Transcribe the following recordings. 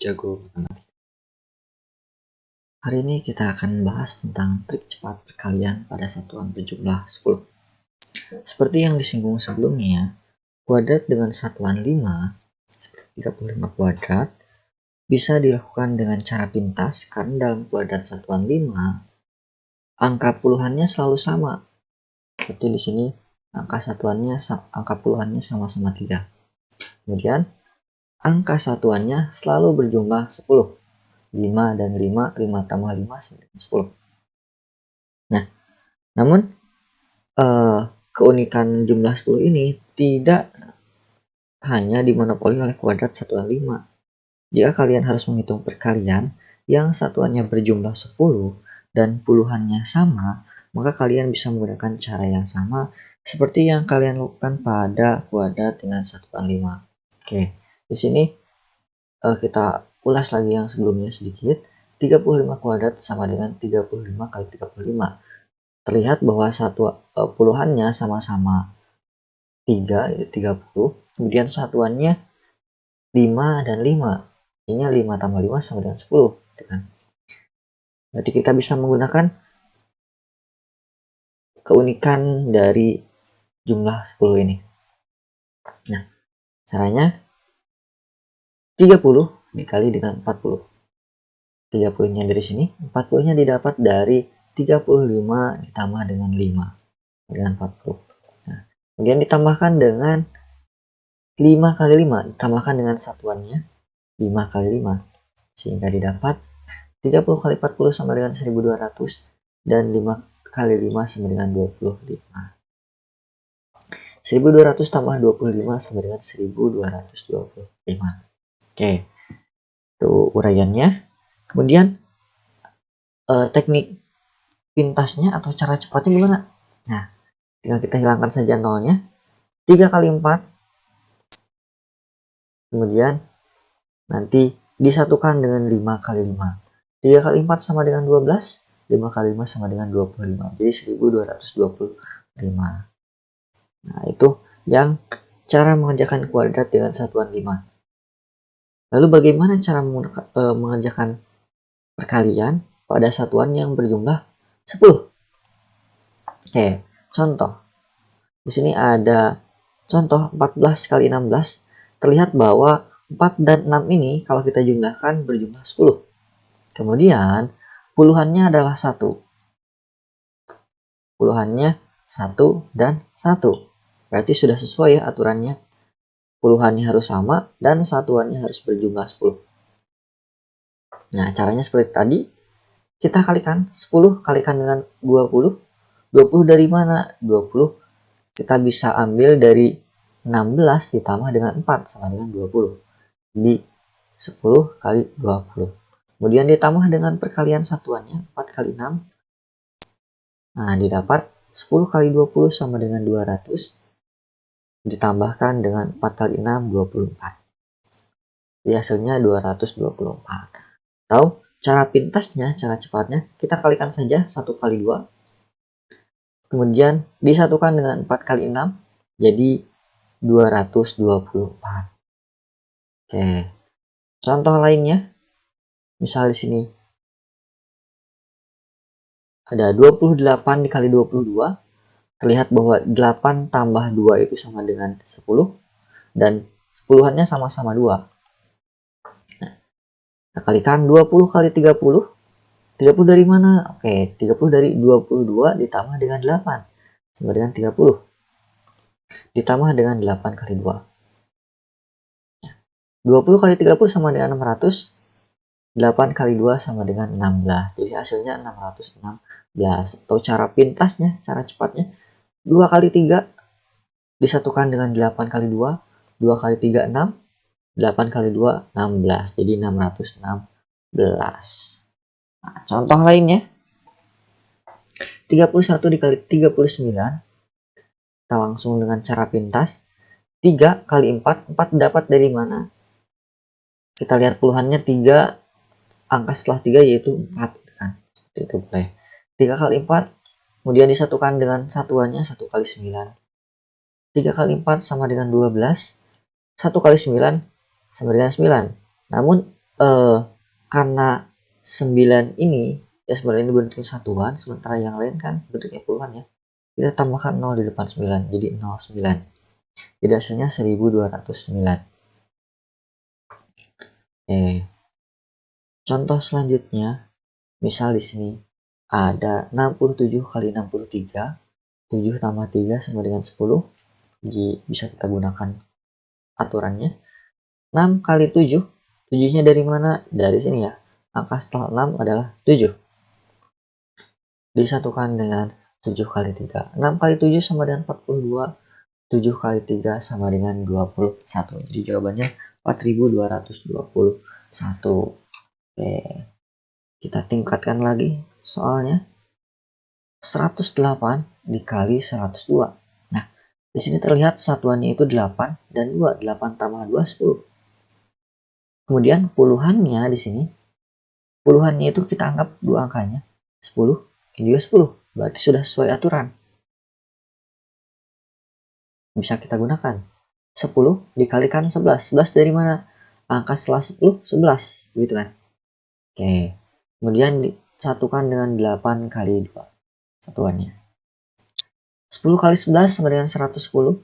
jago matematika. Hari ini kita akan bahas tentang trik cepat perkalian pada satuan berjumlah 10. Seperti yang disinggung sebelumnya, kuadrat dengan satuan 5, seperti 35 kuadrat, bisa dilakukan dengan cara pintas karena dalam kuadrat satuan 5, angka puluhannya selalu sama. Seperti di sini, angka puluhannya sama-sama 3. Kemudian, angka satuannya selalu berjumlah 10. 5 dan 5 tambah 5 sama dengan 10. Nah, namun keunikan jumlah 10 ini tidak hanya dimonopoli oleh kuadrat satuan 5. Jika kalian harus menghitung perkalian yang satuannya berjumlah 10 dan puluhannya sama, maka kalian bisa menggunakan cara yang sama seperti yang kalian lakukan pada kuadrat dengan satuan 5. Oke, di sini kita ulas lagi yang sebelumnya sedikit. 35 kuadrat sama dengan 35 kali 35. Terlihat bahwa puluhannya sama-sama 3, yaitu 30. Kemudian satuannya 5 dan 5. Ini 5 tambah 5 sama dengan 10. Berarti kita bisa menggunakan keunikan dari jumlah 10 ini. Nah, caranya 30 dikali dengan 40. 30-nya dari sini, 40-nya didapat dari 35 ditambah dengan 5 dengan 40. Nah, kemudian ditambahkan dengan 5 kali 5, ditambahkan dengan satuannya 5 kali 5, sehingga didapat 30 kali 40 sama dengan 1200 dan 5 kali 5 sama dengan 25. 1200 tambah 25 sama dengan 1225. Oke, itu uraiannya. Kemudian teknik pintasnya atau cara cepatnya gimana? Nah, tinggal kita hilangkan saja nolnya. 3 kali 4. Kemudian nanti disatukan dengan 5 kali 5. 3 kali 4 sama dengan 12. 5 kali 5 sama dengan 25. Jadi 1225. Nah, itu yang cara mengerjakan kuadrat dengan satuan 5. Lalu bagaimana cara mengerjakan perkalian pada satuan yang berjumlah 10? Oke, contoh. Di sini ada contoh 14 kali 16. Terlihat bahwa 4 dan 6 ini kalau kita jumlahkan berjumlah 10. Kemudian puluhannya adalah 1. Puluhannya 1 dan 1. Berarti sudah sesuai ya aturannya. Puluhannya harus sama dan satuannya harus berjumlah 10. Nah, caranya seperti tadi. Kita kalikan 10 kalikan dengan 20. 20 dari mana? 20 kita bisa ambil dari 16 ditambah dengan 4 sama dengan 20. Jadi 10 kali 20. Kemudian ditambah dengan perkalian satuannya 4 kali 6. Nah, didapat 10 kali 20 sama dengan 200. Ditambahkan dengan 4 kali 6, 24. Jadi hasilnya 224. Atau cara pintasnya, cara cepatnya, kita kalikan saja 1 kali 2. Kemudian disatukan dengan 4 kali 6, jadi 224. Oke. Contoh lainnya, misal di sini ada 28 dikali 22. Terlihat bahwa 8 tambah 2 itu sama dengan 10. Dan 10-annya sama-sama 2. Nah, kita kalikan 20 kali 30. 30 dari mana? Oke, 30 dari 22 ditambah dengan 8. Sama dengan 30. Ditambah dengan 8 kali 2. 20 kali 30 sama dengan 600. 8 kali 2 sama dengan 16. Jadi hasilnya 616. Atau cara pintasnya, cara cepatnya, 2 kali 3 disatukan dengan 8 kali 2. 2 kali 3, 6. 8 kali 2, 16. Jadi 616. Nah, contoh lainnya, 31 dikali 39. Kita langsung dengan cara pintas. 3 kali 4. 4 dapat dari mana? Kita lihat puluhannya 3. Angka setelah 3 yaitu 4. Kan? Itu boleh. 3 kali 4. Kemudian disatukan dengan satuannya 1 kali 9. 3 kali 4 sama dengan 12. 1 kali 9 sama dengan 9. Namun karena 9 ini ya sebenarnya ini bentuknya satuan, sementara yang lain kan bentuknya puluhan ya. Kita tambahkan 0 di depan 9, jadi 09. Jadi hasilnya 1209. Contoh selanjutnya, misal di sini ada 67 kali 63, 7 tambah 3 sama dengan 10. Jadi bisa kita gunakan aturannya. 6 kali 7, 7-nya dari mana? Dari sini ya. Angka setelah 6 adalah 7. Disatukan dengan 7 kali 3. 6 kali 7 sama dengan 42. 7 kali 3 sama dengan 21. Jadi jawabannya 4221. Oke. Kita tingkatkan lagi soalnya. 108 dikali 102. Nah, di sini terlihat satuannya itu 8 dan 2. 8 tambah 2, 10. Kemudian puluhannya di sini, puluhannya itu kita anggap dua angkanya, 10, ini juga 10. Berarti sudah sesuai aturan. Bisa kita gunakan. 10 dikalikan 11. 11 dari mana? Angka setelah 10, 11. Gitu kan. Oke. Kemudian disatukan dengan 8 kali 2. Satuannya. 10 kali 11 sama dengan 110.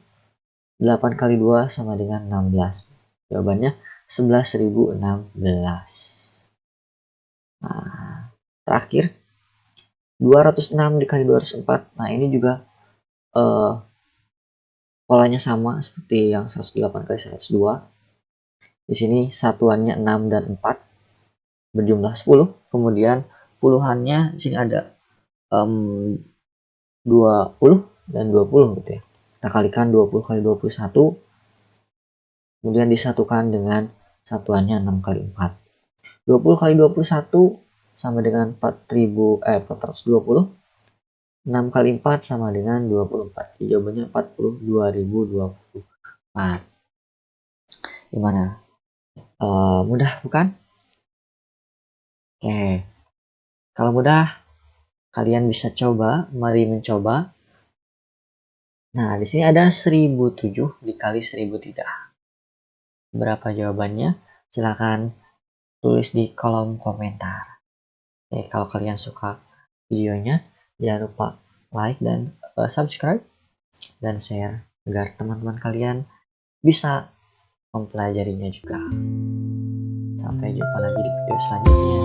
8 kali 2 sama dengan 16. Jawabannya 11.016. Nah, terakhir 206 dikali 204. Nah, ini juga polanya sama seperti yang 108 kali 102. Di sini satuannya 6 dan 4 berjumlah 10. Kemudian puluhannya di sini ada 20 dan 20 gitu ya. Kita kalikan 20 kali 21. Kemudian disatukan dengan satuannya 6 kali 4. 20 kali 21 sama dengan 420. 6 kali 4 sama dengan 24. Jadi jawabannya 42.024. Gimana? Mudah bukan? Oke. Kalau mudah, kalian bisa coba. Mari mencoba. Nah, di sini ada 1007 dikali 1003. Berapa jawabannya? Silahkan tulis di kolom komentar. Oke, kalau kalian suka videonya, jangan lupa like dan subscribe dan share agar teman-teman kalian bisa mempelajarinya juga. Sampai jumpa lagi di video selanjutnya.